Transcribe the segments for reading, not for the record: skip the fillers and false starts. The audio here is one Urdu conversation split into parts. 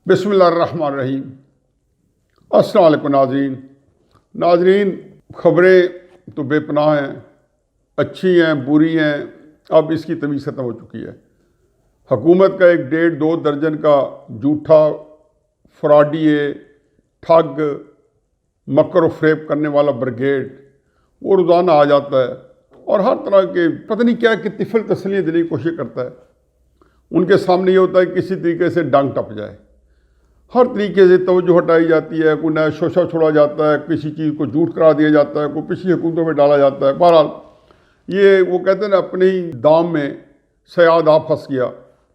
بسم اللہ الرحمن الرحیم۔ السلام علیکم ناظرین، خبریں تو بے پناہ ہیں، اچھی ہیں بری ہیں، اب اس کی تمیز ختم ہو چکی ہے۔ حکومت کا 1.5-2 درجن کا جھوٹا فراڈیے ٹھگ مکر و فریب کرنے والا بریگیڈ وہ روزانہ آ جاتا ہے اور ہر طرح کے پتہ نہیں کیا کہ طفل تسلیاں دینے کی کوشش کرتا ہے۔ ان کے سامنے یہ ہوتا ہے کہ کسی طریقے سے ڈنگ ٹپ جائے، ہر طریقے سے توجہ ہٹائی جاتی ہے، کوئی نیا شوشہ چھوڑا جاتا ہے، کسی چیز کو جھوٹ کرا دیا جاتا ہے، کوئی پچھلی حکومتوں میں ڈالا جاتا ہے۔ بہرحال یہ وہ کہتے ہیں نا، اپنے ہی دام میں صیاد آپ پھنس گیا،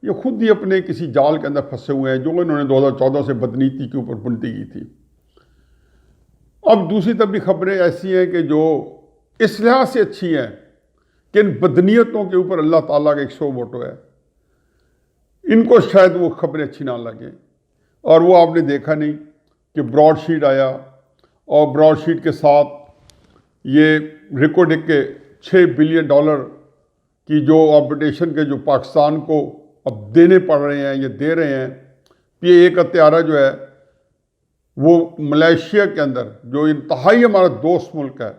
یہ خود ہی اپنے کسی جال کے اندر پھنسے ہوئے ہیں جو انہوں نے 2014 سے بدنیتی کے اوپر بنتی کی تھی۔ اب دوسری طرف بھی خبریں ایسی ہیں کہ جو اس لحاظ سے اچھی ہیں کہ ان بدنیتوں کے اوپر اللہ تعالیٰ کا 100 ووٹو ہے۔ ان کو شاید وہ خبریں اچھی نہ لگیں، اور وہ آپ نے دیکھا نہیں کہ براڈ شیٹ آیا اور براڈ شیٹ کے ساتھ یہ ریکارڈ کے $6 بلین کی جو آبٹیشن کے جو پاکستان کو اب دینے پڑ رہے ہیں، یہ دے رہے ہیں۔ PIA کا طیارہ جو ہے وہ ملیشیا کے اندر جو انتہائی ہمارا دوست ملک ہے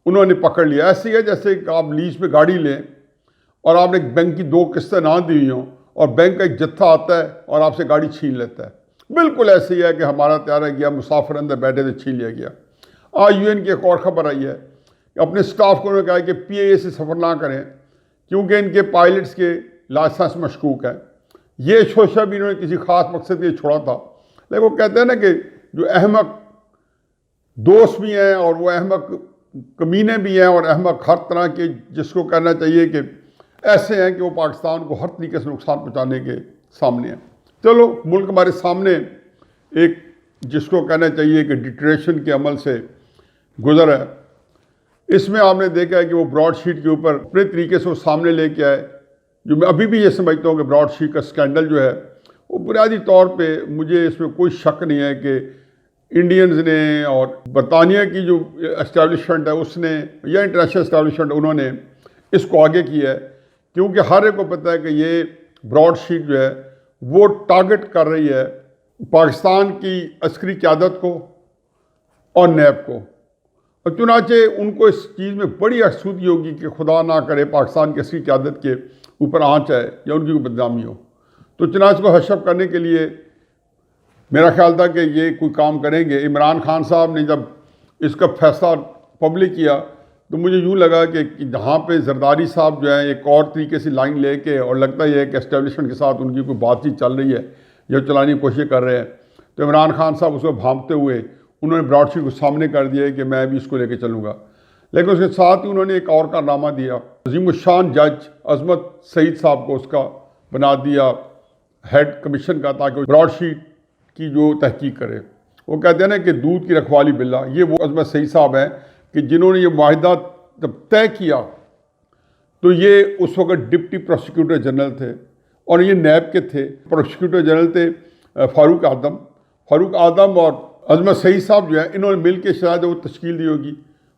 انہوں نے پکڑ لیا۔ ایسے ہی ہے جیسے کہ آپ لیز پہ گاڑی لیں اور آپ نے بینک کی 2 قسطیں نہ دی ہوئی ہوں اور بینک کا ایک جتھا آتا ہے اور آپ سے گاڑی چھین لیتا ہے۔ بالکل ایسے ہی ہے کہ ہمارا طیارہ گیا، مسافر اندر بیٹھے تھے، چھین لیا گیا۔ آج UN کی ایک اور خبر آئی ہے کہ اپنے سٹاف کو انہوں نے کہا کہ PIA سے سفر نہ کریں کیونکہ ان کے پائلٹس کے لائسنس مشکوک ہے۔ یہ شوشہ بھی انہوں نے کسی خاص مقصد کے لیے چھوڑا تھا، لیکن وہ کہتے ہیں نا کہ جو احمق دوست بھی ہیں اور وہ احمق کمینے بھی ہیں اور احمق ہر طرح کے، جس کو کہنا چاہیے کہ ایسے ہیں کہ وہ پاکستان کو ہر طریقے سے نقصان پہنچانے کے سامنے ہیں۔ چلو، ملک ہمارے سامنے ایک جس کو کہنا چاہیے کہ ڈیٹریشن کے عمل سے گزر ہے۔ اس میں آپ نے دیکھا ہے کہ وہ براڈ شیٹ کے اوپر اپنے طریقے سے وہ سامنے لے کے آئے، جو میں ابھی بھی یہ سمجھتا ہوں کہ براڈ شیٹ کا اسکینڈل جو ہے وہ بنیادی طور پہ مجھے اس میں کوئی شک نہیں ہے کہ انڈینز نے اور برطانیہ کی جو اسٹیبلشمنٹ ہے اس نے یا انٹرنیشنل اسٹیبلشمنٹ انہوں نے اس کو آگے کیا ہے، کیونکہ ہر ایک کو پتہ ہے کہ یہ براڈ شیٹ جو ہے وہ ٹارگٹ کر رہی ہے پاکستان کی عسکری قیادت کو اور نیب کو، اور چنانچہ ان کو اس چیز میں بڑی آسودگی ہوگی کہ خدا نہ کرے پاکستان کی عسکری قیادت کے اوپر آنچ آئے یا ان کی کوئی بدنامی ہو۔ تو چنانچہ کو حشر کرنے کے لیے میرا خیال تھا کہ یہ کوئی کام کریں گے۔ عمران خان صاحب نے جب اس کا فیصلہ پبلک کیا تو مجھے یوں لگا کہ جہاں پہ زرداری صاحب جو ہیں ایک اور طریقے سے لائن لے کے، اور لگتا یہ ہے کہ اسٹیبلشمنٹ کے ساتھ ان کی کوئی بات چیت چل رہی ہے یا چلانے کی کوشش کر رہے ہیں، تو عمران خان صاحب اس کو بھانپتے ہوئے انہوں نے براڈ شیٹ کو سامنے کر دیا کہ میں بھی اس کو لے کے چلوں گا۔ لیکن اس کے ساتھ ہی انہوں نے ایک اور کارنامہ دیا، عظیم الشان جج عظمت سعید صاحب کو اس کا بنا دیا ہیڈ کمیشن کا، تاکہ براڈ شیٹ کی جو تحقیق کرے۔ وہ کہتے ہیں نا کہ دودھ کی رکھوالی بلا، یہ وہ عظمت سعید صاحب ہیں کہ جنہوں نے یہ معاہدہ جب طے کیا تو یہ اس وقت ڈپٹی پروسیکیوٹر جنرل تھے اور یہ نیب کے تھے۔ پروسیکیوٹر جنرل تھے فاروق اعظم اور عظمت سعید صاحب جو ہیں انہوں نے مل کے شاید وہ تشکیل دی ہوگی۔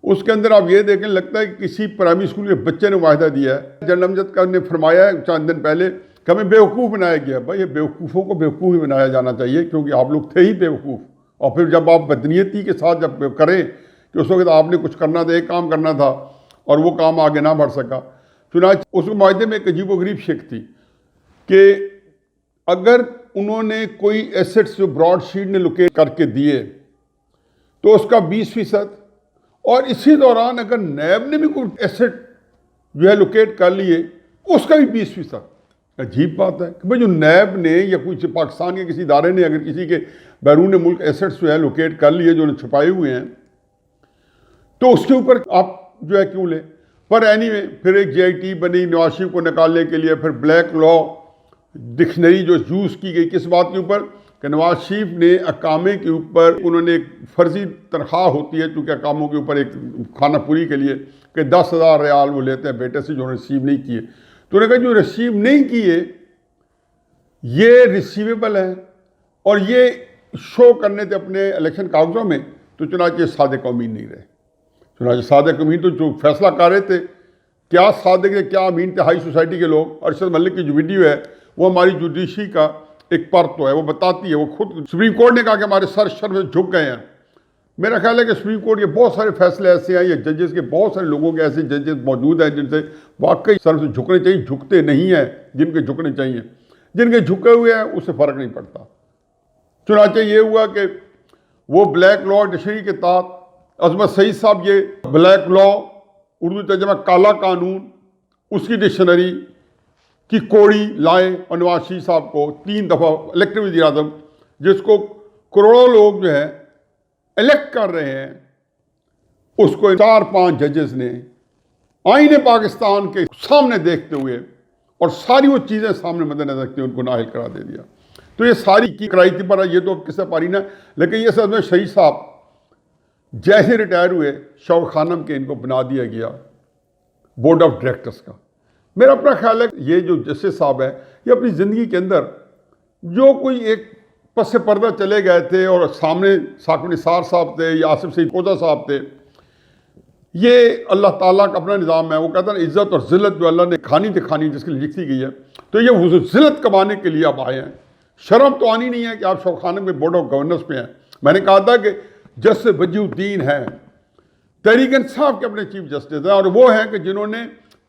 اس کے اندر آپ یہ دیکھیں، لگتا ہے کہ کسی پرائمری اسکول کے بچے نے معاہدہ دیا ہے۔ جنرل امجد کا نے فرمایا ہے چند دن پہلے کہ ہمیں بیوقوف بنایا گیا۔ بھائی، یہ بیوقوفوں کو بیوقوف ہی بنایا جانا چاہیے، کیونکہ آپ لوگ تھے ہی بیوقوف، اور پھر جب آپ بدنیتی کے ساتھ جب کریں کہ اس وقت آپ نے کچھ کرنا تھا، ایک کام کرنا تھا اور وہ کام آگے نہ بڑھ سکا۔ چنانچہ اس معاہدے میں ایک عجیب و غریب شک تھی کہ اگر انہوں نے کوئی ایسٹس جو براڈ شیٹ نے لوکیٹ کر کے دیے تو اس کا 20%، اور اسی دوران اگر نیب نے بھی کوئی ایسٹ جو ہے لوکیٹ کر لیے اس کا بھی 20%۔ عجیب بات ہے کہ بھائی جو نیب نے یا کوئی پاکستان کے کسی ادارے نے اگر کسی کے بیرون ملک ایسٹس جو ہے لوکیٹ کر لیے جو انہیں چھپائے ہوئے ہیں تو اس کے اوپر آپ جو ہے کیوں لیں؟ پر اینی وے پھر ایک JIT بنی نواز شریف کو نکالنے کے لیے، پھر بلیک لا ڈکشنری جو یوز کی گئی کس بات کے اوپر کہ نواز شریف نے اقامے کے اوپر انہوں نے ایک فرضی تنخواہ ہوتی ہے چونکہ اقاموں کے اوپر ایک کھانا پوری کے لیے کہ 10,000 ریال وہ لیتے ہیں بیٹے سے جو ریسیو نہیں کیے، تو انہوں نے کہا جو ریسیو نہیں کیے یہ ریسیویبل ہیں اور یہ شو کرنے تھے اپنے الیکشن کاغذوں میں، تو چنانچہ صادق امین نہیں رہے۔ چنانچہ صادق امین تو جو فیصلہ کر رہے تھے، کیا صادق ہے کیا امین تھے، ہائی سوسائٹی کے لوگ۔ ارشد ملک کی جو ویڈیو ہے وہ ہماری جوڈیشری کا ایک پرت تو ہے، وہ بتاتی ہے، وہ خود سپریم کورٹ نے کہا کہ ہمارے سر شرم سے جھک گئے ہیں۔ میرا خیال ہے کہ سپریم کورٹ کے بہت سارے فیصلے ایسے ہیں یا ججز کے بہت سارے لوگوں کے ایسے ججز موجود ہیں جن سے واقعی سر سے جھکنے چاہیے، جھکتے نہیں ہیں جن کے جھکنے چاہیے، جن کے جھکے ہوئے ہیں اس سے فرق نہیں پڑتا۔ چنانچہ یہ ہوا کہ وہ بلیک لا ڈکشنری کے تحت عظمت سعید صاحب یہ بلیک لا اردو ترجمہ کالا قانون اس کی ڈکشنری کی کوڑی لائے اور نواز شریف صاحب کو 3 دفعہ الیکٹڈ وزیر اعظم، جس کو کروڑوں لوگ جو ہے الیکٹ کر رہے ہیں، اس کو 4-5 ججز نے آئین پاکستان کے سامنے دیکھتے ہوئے اور ساری وہ چیزیں سامنے مد نظر رکھتے ہوئے ان کو نااہل کرا دے دیا۔ تو یہ ساری کی کرائی تھی پر یہ تو قصہ پاری نہ، لیکن یہ سب میں شہید صاحب جیسے ریٹائر ہوئے شوق خانم کے ان کو بنا دیا گیا بورڈ آف ڈائریکٹرز کا۔ میرا اپنا خیال ہے یہ جو جسٹس صاحب ہے یہ اپنی زندگی کے اندر جو کوئی ایک پس پردہ چلے گئے تھے اور سامنے ثاقب نثار صاحب تھے یا آصف سعید کوزہ صاحب تھے، یہ اللہ تعالیٰ کا اپنا نظام ہے۔ وہ کہتا ہے عزت اور ذلت جو اللہ نے کھانی دکھانی جس کے لیے لکھی گئی ہے، تو یہ وہ ذلت کمانے کے لیے آپ آئے ہیں۔ شرم تو آنی نہیں ہے کہ آپ شوق خانم کے بورڈ آف گورننس پہ ہیں۔ میں نے کہا تھا کہ جسٹس وجیہ الدین ہیں، تحریک انصاف کے اپنے چیف جسٹس ہیں، اور وہ ہیں کہ جنہوں نے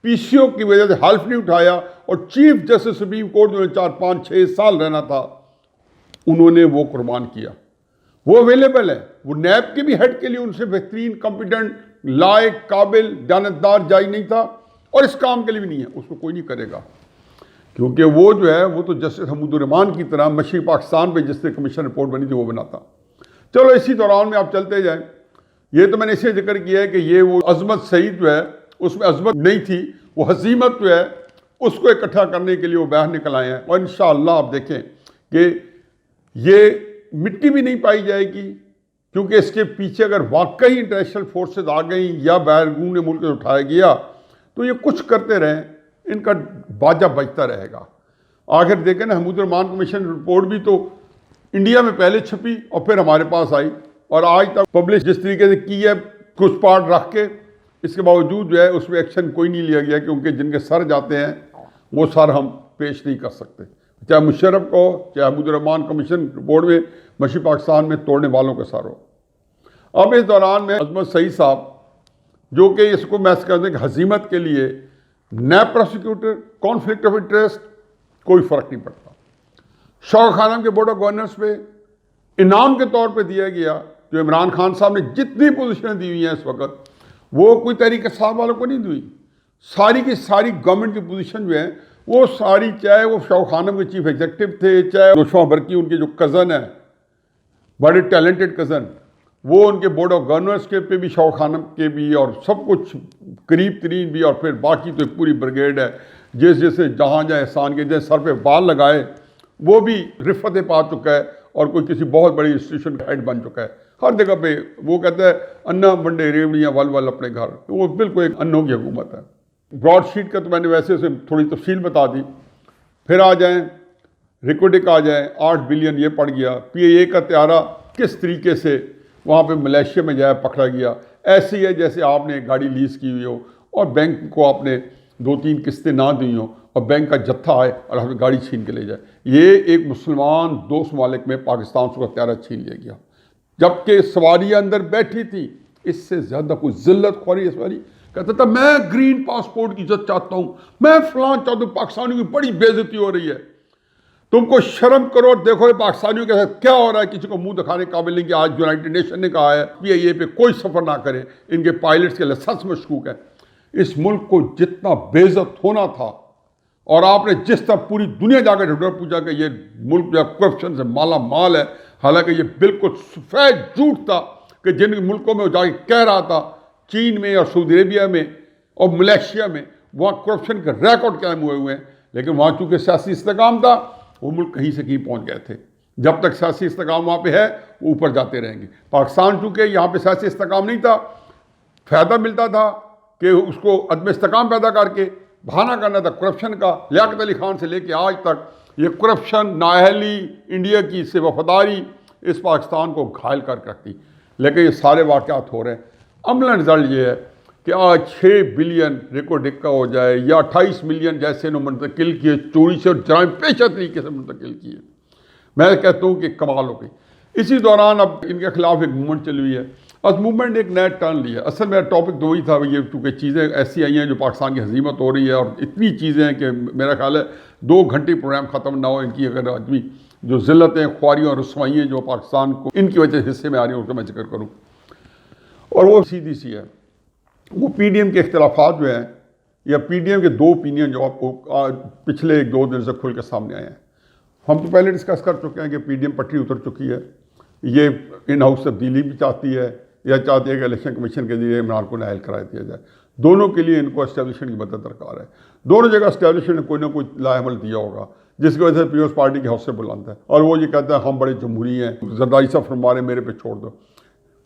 پی سی او کی وجہ سے حلف نہیں اٹھایا اور چیف جسٹس سپریم کورٹ جو 4-5-6 سال رہنا تھا انہوں نے وہ قربان کیا۔ وہ اویلیبل ہے، وہ نیب کے بھی ہیڈ کے لیے ان سے بہترین کمپیٹنٹ لائق قابل دیانتدار جاج نہیں تھا، اور اس کام کے لیے بھی نہیں ہے، اس کو کوئی نہیں کرے گا، کیونکہ وہ جو ہے وہ تو جسٹس حمود الرحمان کی طرح مشرقی پاکستان پہ جس سے کمیشن رپورٹ بنی تھی وہ بناتا۔ چلو اسی دوران میں آپ چلتے جائیں، یہ تو میں نے اسے ذکر کیا ہے کہ یہ وہ عظمت سعید جو ہے اس میں عظمت نہیں تھی، وہ حزیمت جو ہے اس کو اکٹھا کرنے کے لیے وہ باہر نکل آئے ہیں، اور انشاءاللہ آپ دیکھیں کہ یہ مٹی بھی نہیں پائی جائے گی، کیونکہ اس کے پیچھے اگر واقعی انٹرنیشنل فورسز آ گئیں یا بیرون ملک سے اٹھایا گیا تو یہ کچھ کرتے رہیں، ان کا باجا بجتا رہے گا۔ آخر دیکھیں نا، حمود الرحمان کمیشن رپورٹ بھی تو انڈیا میں پہلے چھپی اور پھر ہمارے پاس آئی، اور آج تک پبلش جس طریقے سے کی ہے کچھ پارٹ رکھ کے، اس کے باوجود جو ہے اس میں ایکشن کوئی نہیں لیا گیا، کیونکہ جن کے سر جاتے ہیں وہ سر ہم پیش نہیں کر سکتے، چاہے مشرف کو چاہے حمود الرحمان کمیشن رپورٹ میں مشرقی پاکستان میں توڑنے والوں کا سر ہو۔ اب اس دوران میں عظمت سعید صاحب جو کہ اس کو میں کہتے ہیں کہ حزیمت کے لیے NAB prosecutor conflict of interest کوئی فرق نہیں پڑتا۔ شوق خانم کے بورڈ آف گورننس پہ انعام کے طور پہ دیا گیا، جو عمران خان صاحب نے جتنی پوزیشنیں دی ہوئی ہیں اس وقت وہ کوئی تحریک انصاف والوں کو نہیں دی، ساری کی ساری گورنمنٹ کی پوزیشن جو ہے وہ ساری، چاہے وہ شوق خانم کے چیف ایگزیکٹو تھے، چاہے روشما برقی ان کے جو کزن ہیں بڑے ٹیلنٹڈ کزن، وہ ان کے بورڈ آف گورنرس کے پہ بھی شوق خانم کے بھی اور سب کچھ قریب ترین بھی، اور پھر باقی تو ایک پوری بریگیڈ ہے جیسے جہاں احسان کے جیسے سر پہ بال لگائے وہ بھی رفتیں پا چکا ہے اور کوئی کسی بہت بڑی انسٹیٹیوشن کا ہیڈ بن چکا ہے۔ ہر جگہ پہ وہ کہتا ہے انا منڈے ریوڑیاں ول ول اپنے گھر، وہ بالکل ایک انوں کی حکومت ہے۔ براڈ شیٹ کا تو میں نے ویسے سے تھوڑی تفصیل بتا دی۔ پھر آ جائیں ریکوڈک، آ جائیں 8 بلین یہ پڑ گیا، پی اے کا طیارہ کس طریقے سے وہاں پہ ملیشیا میں جائے پکڑا گیا، ایسے ہی ہے جیسے آپ نے گاڑی لیز کی ہوئی ہو اور بینک کو آپ نے 2-3 قسطیں نہ دی ہوں اور بینک کا جتھا آئے اور آپ گاڑی چھین کے لے جائے۔ یہ ایک مسلمان دوست ممالک میں پاکستان سے طیارہ چھین لیا گیا، جبکہ سواریاں اندر بیٹھی تھی۔ اس سے زیادہ کوئی ذلت خوری اس والی کہتا تھا میں گرین پاسپورٹ کی عزت چاہتا ہوں، میں فلاں چاہتا ہوں، پاکستانیوں کی بڑی بے عزتی ہو رہی ہے، تم کو شرم کرو اور دیکھو یہ پاکستانیوں کے ساتھ کیا ہو رہا ہے۔ کسی کو منہ دکھانے قابل نہیں کہ آج یونائٹڈ نیشن نے کہا ہے پی آئی اے پہ کوئی سفر نہ کرے، ان کے پائلٹس کے لائسنس مشکوک ہے۔ اس ملک کو جتنا بے عزت ہونا تھا، اور آپ نے جس طرح پوری دنیا جا کے ڈھونڈا پوچھا کہ یہ ملک جو کرپشن سے مالا مال ہے، حالانکہ یہ بالکل سفید جھوٹ تھا کہ جن ملکوں میں وہ جا کے کہہ رہا تھا، چین میں اور سعودی عربیہ میں اور ملیشیا میں، وہاں کرپشن کے ریکارڈ قائم ہوئے ہیں، لیکن وہاں چونکہ سیاسی استحکام تھا وہ ملک کہیں سے کہیں پہنچ گئے تھے۔ جب تک سیاسی استحکام وہاں پہ ہے وہ اوپر جاتے رہیں گے۔ پاکستان چونکہ یہاں پہ سیاسی استحکام نہیں تھا، فائدہ ملتا تھا کہ اس کو عدم استحکام پیدا کر کے بہانہ کرنا تھا کرپشن کا۔ لیاقت علی خان سے لے کے آج تک یہ کرپشن، نااہلی، انڈیا کی سے وفاداری اس پاکستان کو گھائل کر رکھتی، لیکن یہ سارے واقعات ہو رہے ہیں۔ عملاً رزلٹ یہ ہے کہ آج 6 بلین ریکارڈ کا ہو جائے یا 28 ملین جیسے انہوں منتقل کیے، چوری سے اور جرائم پیشہ طریقے سے منتقل کیے، میں کہتا ہوں کہ کمال ہو گئی۔ اسی دوران اب ان کے خلاف ایک موومنٹ چلی ہوئی ہے، اس موومنٹ نے ایک نیا ٹرن لیا۔ اصل میرا ٹاپک تو وہی تھا، یہ چونکہ چیزیں ایسی آئی ہیں جو پاکستان کی ہزیمت ہو رہی ہے، اور اتنی چیزیں ہیں کہ میرا خیال ہے 2 گھنٹے پروگرام ختم نہ ہو ان کی، اگر آدمی جو ذلتیں، خواریاں اور رسوائیاں جو پاکستان کو ان کی وجہ سے حصے میں آ رہی ہیں اس کا میں ذکر کروں۔ اور وہ سیدھی سی ہے، وہ پی ڈی ایم کے اختلافات جو ہیں، یا پی ڈی ایم کے 2 اوپینین جو آپ کو پچھلے 1-2 دن سے کھل کے سامنے آئے ہیں۔ ہم تو پہلے ڈسکس کر چکے ہیں کہ پی ڈی ایم پٹری اتر چکی ہے، یہ ان ہاؤس تبدیلی بھی چاہتی ہے یا چاہتی ہے کہ الیکشن کمیشن کے ذریعے عمران کو نااہل کرا دیا جائے۔ دونوں کے لیے ان کو اسٹیبلشمنٹ کی مدد درکار ہے۔ دونوں جگہ اسٹیبلشمنٹ نے کوئی نہ کوئی لاعمل دیا ہوگا جس کی وجہ سے پیپلز پارٹی کے حوصلے بلند ہے، اور وہ یہ کہتا ہے ہم بڑے جمہوری ہیں، زرداری صاحب فرما رہے میرے پہ چھوڑ دو۔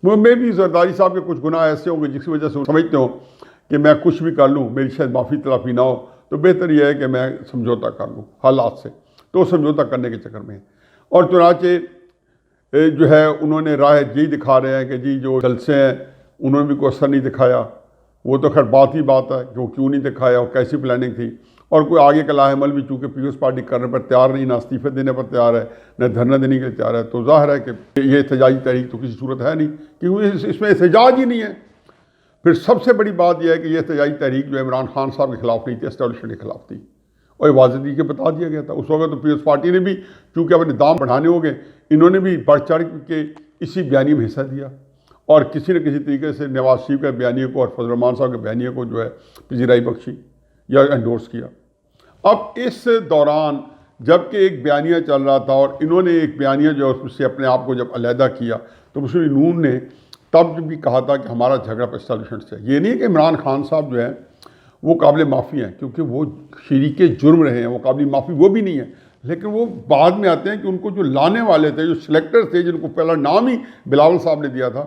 میں بھی زرداری صاحب کے کچھ گناہ ایسے ہوں گے جس کی وجہ سے سمجھتے ہوں کہ میں کچھ بھی کر لوں، میری شاید معافی تلافی نہ ہو، تو بہتر یہ ہے کہ میں سمجھوتا کر لوں حالات سے، تو سمجھوتا کرنے کے چکر میں۔ اور چنانچہ جو ہے انہوں نے راہ یہی دکھا رہے ہیں کہ جی جو جلسے ہیں انہوں نے بھی کوئی اثر نہیں دکھایا۔ وہ تو خیر بات ہی بات ہے کہ وہ کیوں نہیں دکھایا اور کیسی پلاننگ تھی، اور کوئی آگے کا لاہ عمل بھی چونکہ پیپلز پارٹی کرنے پر تیار نہیں، نہ استعفے دینے پر تیار ہے، نہ دھرنا دینے کے لیے تیار ہے، تو ظاہر ہے کہ یہ احتجاجی تحریک تو کسی صورت ہے نہیں، کیونکہ اس میں احتجاج ہی نہیں ہے۔ پھر سب سے بڑی بات یہ ہے کہ یہ احتجاجی تحریک جو عمران خان صاحب کے خلاف نہیں تھی، اسٹیبلشمنٹ کے خلاف تھی، اور یہ واضح طریقے بتا دیا گیا تھا۔ اس وقت تو پیپلز پارٹی نے بھی چونکہ اپنے دام بڑھانے ہو گئے، انہوں نے بھی بڑھ چڑھ کے اسی بیانیے میں حصہ دیا، اور کسی نہ کسی طریقے سے نواز شریف کے بیانیے کو اور فضل الرحمان صاحب کے بیانیے کو جو ہے پذیرائی بخشی یا انڈورس کیا۔ اب اس دوران جب کہ ایک بیانیہ چل رہا تھا اور انہوں نے ایک بیانیہ جو ہے اس سے اپنے آپ کو جب علیحدہ کیا، تو مسلم نون نے تب بھی کہا تھا کہ ہمارا جھگڑا پر اسٹیبلشمنٹ سے۔ یہ نہیں کہ عمران خان صاحب جو ہیں وہ قابل معافی ہیں، کیونکہ وہ شریک جرم رہے ہیں، وہ قابل معافی وہ بھی نہیں ہے، لیکن وہ بعد میں آتے ہیں کہ ان کو جو لانے والے تھے، جو سلیکٹرز تھے، جن کو پہلا نام ہی بلاول صاحب نے دیا تھا،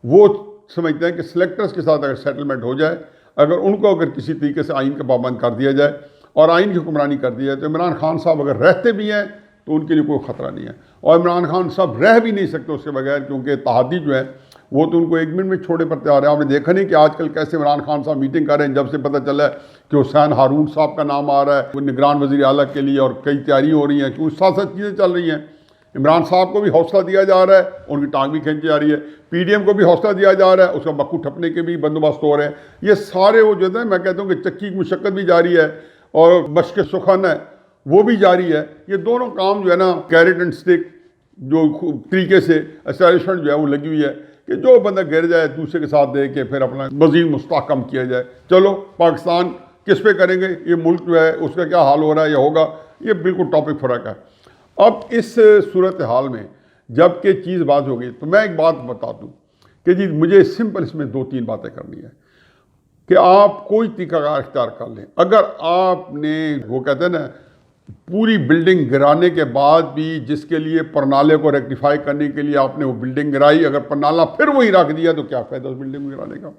وہ سمجھتے ہیں کہ سلیکٹرز کے ساتھ اگر سیٹلمنٹ ہو جائے، اگر کسی طریقے سے آئین کا پابند کر دیا جائے اور آئین کی حکمرانی کر دی جائے، تو عمران خان صاحب اگر رہتے بھی ہیں تو ان کے لیے کوئی خطرہ نہیں ہے، اور عمران خان صاحب رہ بھی نہیں سکتے اس کے بغیر، کیونکہ اتحادی جو ہے وہ تو ان کو 1 منٹ میں چھوڑے پر تیار ہے۔ آپ نے دیکھا نہیں کہ آج کل کیسے عمران خان صاحب میٹنگ کر رہے ہیں، جب سے پتہ چلا ہے کہ حسین ہارون صاحب کا نام آ رہا ہے وہ نگران وزیر اعلیٰ کے لیے، اور کئی تیاری ہو رہی ہیں کہ ساتھ ساتھ چیزیں چل رہی ہیں۔ عمران صاحب کو بھی حوصلہ دیا جا رہا ہے، ان کی ٹانگ بھی کھینچی جا رہی ہے، پی ڈی ایم کو بھی حوصلہ دیا جا رہا ہے، اس کا مکو ٹھپنے کے بھی بندوبست ہو رہے ہیں۔ یہ سارے وہ جو ہے میں کہتا ہوں کہ چکی کی مشقت بھی جاری ہے اور مشق سخن ہے وہ بھی جاری ہے۔ یہ دونوں کام جو ہے نا کیرٹ اینڈ سٹک جو طریقے سے اسٹیبلشمنٹ جو ہے وہ لگی ہوئی ہے کہ جو بندہ گر جائے دوسرے کے ساتھ دے کے پھر اپنا مزید مستحکم کیا جائے۔ چلو پاکستان کس پہ کریں گے، یہ ملک جو ہے اس کا کیا حال ہو رہا ہے یا ہوگا، یہ بالکل ٹاپک فرق ہے۔ اب اس صورتحال میں جب کہ چیز بات ہو گئی تو میں ایک بات بتا دوں کہ جی مجھے سمپل اس میں 2-3 باتیں کرنی ہے کہ آپ کوئی طریقہ کار اختیار کر لیں۔ اگر آپ نے وہ کہتے ہیں نا پوری بلڈنگ گرانے کے بعد بھی جس کے لیے پرنالے کو ریکٹیفائی کرنے کے لیے آپ نے وہ بلڈنگ گرائی، اگر پرنالہ پھر وہی رکھ دیا تو کیا فائدہ اس بلڈنگ گرانے کا؟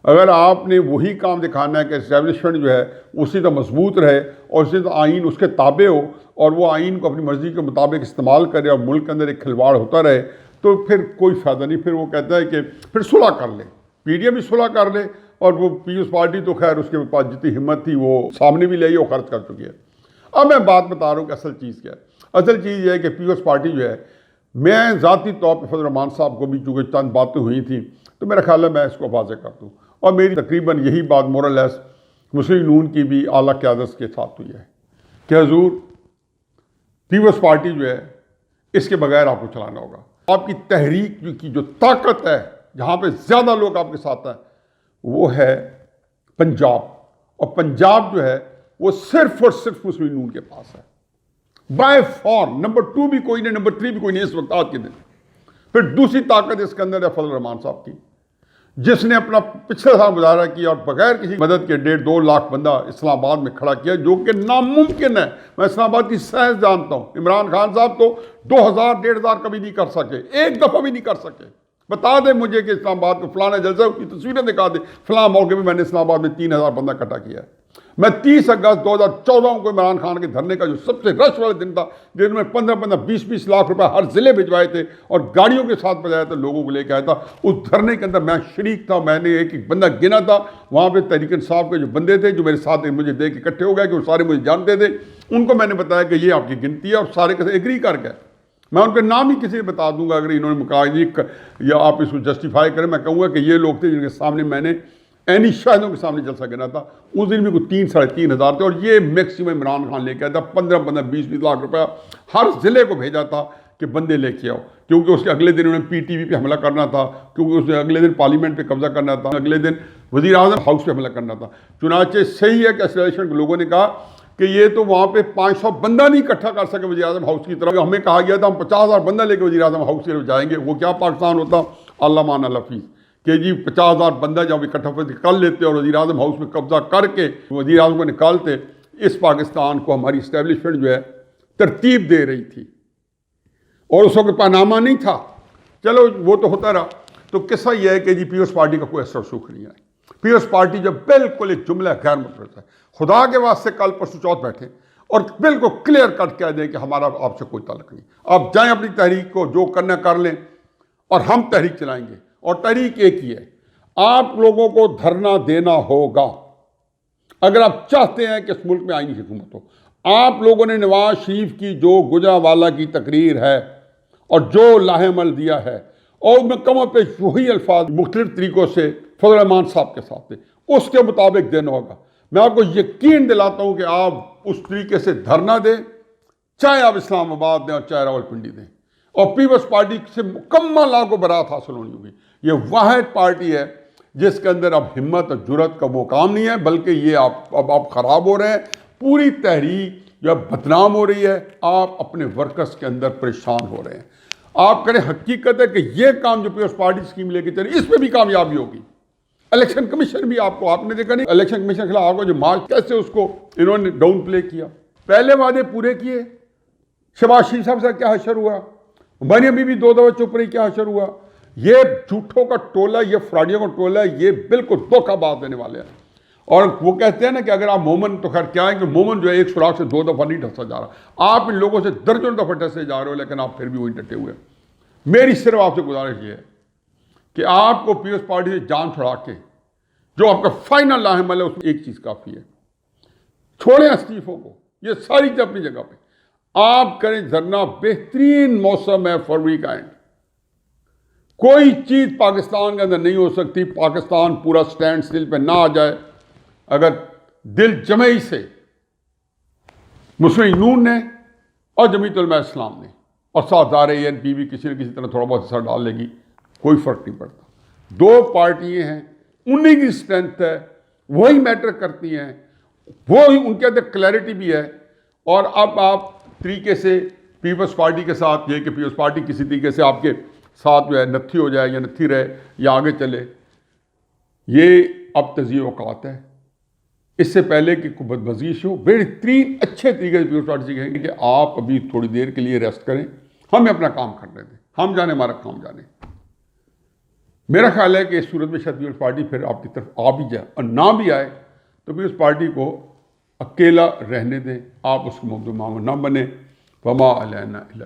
اگر آپ نے وہی کام دکھانا ہے کہ اسٹیبلشمنٹ جو ہے اسی طرح مضبوط رہے اور اسی طرح آئین اس کے تابع ہو اور وہ آئین کو اپنی مرضی کے مطابق استعمال کرے اور ملک کے اندر ایک کھلواڑ ہوتا رہے، تو پھر کوئی فائدہ نہیں۔ پھر وہ کہتا ہے کہ پھر صلح کر لے، پی ڈی ایم بھی صلح کر لے، اور وہ پیپلز پارٹی تو خیر اس کے پاس جتنی ہمت تھی وہ سامنے بھی لے وہ خرچ کر چکی ہے۔ اب میں بات بتا رہا ہوں کہ اصل چیز کیا ہے۔ اصل چیز یہ ہے کہ پیپلز پارٹی جو ہے، میں ذاتی طور پہ فضل الرحمان صاحب کو بھی چونکہ چند باتیں ہوئی تھیں تو میرا خیال ہے میں اس کو واضح کر دوں، اور میری تقریباً یہی بات مورلیس مسلم نون کی بھی اعلیٰ قیادت کے ساتھ ہوئی ہے کہ حضور پیپلز پارٹی جو ہے اس کے بغیر آپ کو چلانا ہوگا۔ آپ کی تحریک کی جو طاقت ہے، جہاں پہ زیادہ لوگ آپ کے ساتھ ہیں، وہ ہے پنجاب، اور پنجاب جو ہے وہ صرف اور صرف مسلم نون کے پاس ہے بائی فار۔ نمبر 2 بھی کوئی نہیں، نمبر 3 بھی کوئی نہیں اس وقت آج کے دن۔ پھر دوسری طاقت اس کے اندر ہے فضل الرحمان صاحب کی، جس نے اپنا پچھلے سال مظاہرہ کیا اور بغیر کسی مدد کے 1.5-2 لاکھ بندہ اسلام آباد میں کھڑا کیا، جو کہ ناممکن ہے۔ میں اسلام آباد کی سائنس جانتا ہوں، عمران خان صاحب تو 2000-1500 کبھی نہیں کر سکے، ایک دفعہ بھی نہیں کر سکے۔ بتا دیں مجھے کہ اسلام آباد کو فلانا جلسہ کی تصویریں دکھا دیں، فلاں موقع میں میں نے اسلام آباد میں 3000 بندہ اکٹھا کیا ہے۔ میں 30 اگست 2014 کو عمران خان کے دھرنے کا جو سب سے رش والا دن تھا، جن میں 15 20 لاکھ روپے ہر ضلع بھجوائے تھے اور گاڑیوں کے ساتھ بجایا تھا، لوگوں کو لے کے آیا تھا، اس دھرنے کے اندر میں شریک تھا. میں نے ایک بندہ گنا تھا وہاں پہ. تحریک انصاف کے جو بندے تھے جو میرے ساتھ مجھے دیکھ کے اکٹھے ہو گئے کہ وہ سارے مجھے جانتے تھے، ان کو میں نے بتایا کہ یہ آپ کی گنتی ہے، اور سارے کیسے ایگری کر گئے. میں ان کے نام ہی کسی بتا دوں گا اگر انہوں نے کہا یا آپ اس کو جسٹیفائی کریں. میں کہوں گا کہ یہ لوگ تھے جن کے سامنے میں نے اینی شاہدوں کے سامنے جلسہ گنا تھا. اس دن بھی کوئی 3 ساڑھے 3 ہزار تھے، اور یہ میکسیمم عمران خان لے کے آیا تھا. 15 20 لاکھ روپیہ ہر ضلع کو بھیجا تھا کہ بندے لے کے آؤ، کیونکہ اس کے اگلے دن انہوں نے PTV پہ حملہ کرنا تھا، کیونکہ اس نے اگلے دن پارلیمنٹ پہ قبضہ کرنا تھا، اگلے دن وزیر اعظم ہاؤس پہ حملہ کرنا تھا. چنانچہ صحیح ہے کہ ایسوسیشن کے لوگوں نے کہا کہ یہ تو وہاں پہ 500 بندہ نہیں اکٹھا کر سکے وزیر اعظم ہاؤس کی طرف. ہمیں کہا گیا تھا ہم 50,000 بندہ لے کے وزیر اعظم ہاؤس کی طرف جائیں گے. وہ کیا پاکستان ہوتا اللہ مان لفیظ کہ جی 50,000 بندہ جب اکٹھا کر لیتے اور وزیر اعظم ہاؤس میں قبضہ کر کے وزیر اعظم کو نکالتے. اس پاکستان کو ہماری اسٹیبلشمنٹ جو ہے ترتیب دے رہی تھی، اور اس وقت پانامہ نہیں تھا. چلو وہ تو ہوتا رہا. تو قصہ یہ ہے کہ جی پیپلز پارٹی کا کوئی اثر سوکھ نہیں ہے. پیپلز پارٹی جو بالکل ایک جملہ غیر مترجم ہے. خدا کے واسطے کل پرسوں چوتھ بیٹھے اور بالکل کلیئر کٹ کہہ دیں کہ ہمارا آپ سے کوئی تعلق نہیں. آپ جائیں اپنی تحریک کو جو کرنا کر لیں، اور ہم تحریک چلائیں گے. اور تحریک ایک ہی ہے، آپ لوگوں کو دھرنا دینا ہوگا اگر آپ چاہتے ہیں کہ اس ملک میں آئینی حکومت ہو. آپ لوگوں نے نواز شریف کی جو گجرانوالہ کی تقریر ہے اور جو لاہ عمل دیا ہے، اور میں کم پہ وہی الفاظ مختلف طریقوں سے فضل الرحمان صاحب کے ساتھ تھے، اس کے مطابق دینا ہوگا. میں آپ کو یقین دلاتا ہوں کہ آپ اس طریقے سے دھرنا دیں، چاہے آپ اسلام آباد دیں اور چاہے راولپنڈی دیں. اور پیپلز پارٹی سے مکمل آپ کو برات حاصل ہونی ہوگی. یہ واحد پارٹی ہے جس کے اندر اب ہمت اور جرت کا وہ کام نہیں ہے، بلکہ یہ آپ خراب ہو رہے ہیں. پوری تحریک جو بدنام ہو رہی ہے، آپ اپنے ورکرز کے اندر پریشان ہو رہے ہیں. آپ کریں، حقیقت ہے کہ یہ کام جو پیپلز پارٹی اسکیم لے کے چلی اس میں بھی کامیابی ہوگی. الیکشن کمیشن بھی آپ نے دیکھا نہیں، الیکشن کمیشن کے خلاف جو مارچ کیسے اس کو انہوں نے ڈاؤن پلے کیا. پہلے وعدے پورے کیے. شہباز شریف صاحب سے کیا حشر ہوا، مریم بی بی 2 دفعہ چپ رہی، کیا حشر ہوا. یہ جھوٹوں کا ٹولہ، یہ فراڈیوں کا ٹولہ، یہ بالکل دھوکہ باز دینے والے ہیں. اور وہ کہتے ہیں نا کہ اگر آپ مومن، تو خیر کیا ہے کہ مومن جو ہے ایک سوراخ سے 2 دفعہ نہیں ڈھسا جا رہا. آپ ان لوگوں سے درجنوں دفعہ ڈھسے جا رہے ہو، لیکن آپ پھر بھی وہی ڈٹے ہوئے. میری صرف آپ سے گزارش یہ ہے کہ آپ کو پیپلز پارٹی سے جان چھڑا کے جو آپ کا فائنل لاہ عمل ہے اس میں ایک چیز کافی ہے. چھوڑیں استعفوں کو، یہ ساری چیز اپنی جگہ پہ. آپ کریں دھرنا، بہترین موسم ہے فروری کا اینڈ. کوئی چیز پاکستان کے اندر نہیں ہو سکتی پاکستان پورا سٹینڈ سٹل پہ نہ آ جائے اگر دل جمعی سے مسلم نون نے اور جمعیت علماء اسلام نے اور ساتھ ANP بھی کسی نہ کسی طرح تھوڑا بہت اثر ڈال لے گی. کوئی فرق نہیں پڑتا. 2 پارٹیاں ہیں، انہی کی اسٹرینتھ ہے، وہی میٹر کرتی ہیں، وہی ان کے اندر کلیئرٹی بھی ہے. اور اب آپ طریقے سے پیپلز پارٹی کے ساتھ یہ کہ پیپلز پارٹی کسی طریقے سے آپ کے ساتھ جو ہے نتھی ہو جائے یا نتھی رہے یا آگے چلے، یہ اب تجزیہ اوقات ہے. اس سے پہلے کہ کوئی بدمزیش ہو، بہترین اچھے طریقے سے پیپلز پارٹی سے کہیں گے کہ آپ ابھی تھوڑی دیر کے لیے ریسٹ کریں، ہمیں اپنا کام کرنے دیں، ہم جانے ہمارا کام جانے. میرا خیال ہے کہ اس صورت میں شاید پیپلز پارٹی پھر آپ کی طرف آ بھی جائے، اور نہ بھی آئے تو پیپلز پارٹی کو اکیلا رہنے دیں. آپ اس کے موضوع معاون نہ بنیں. وما علینا الا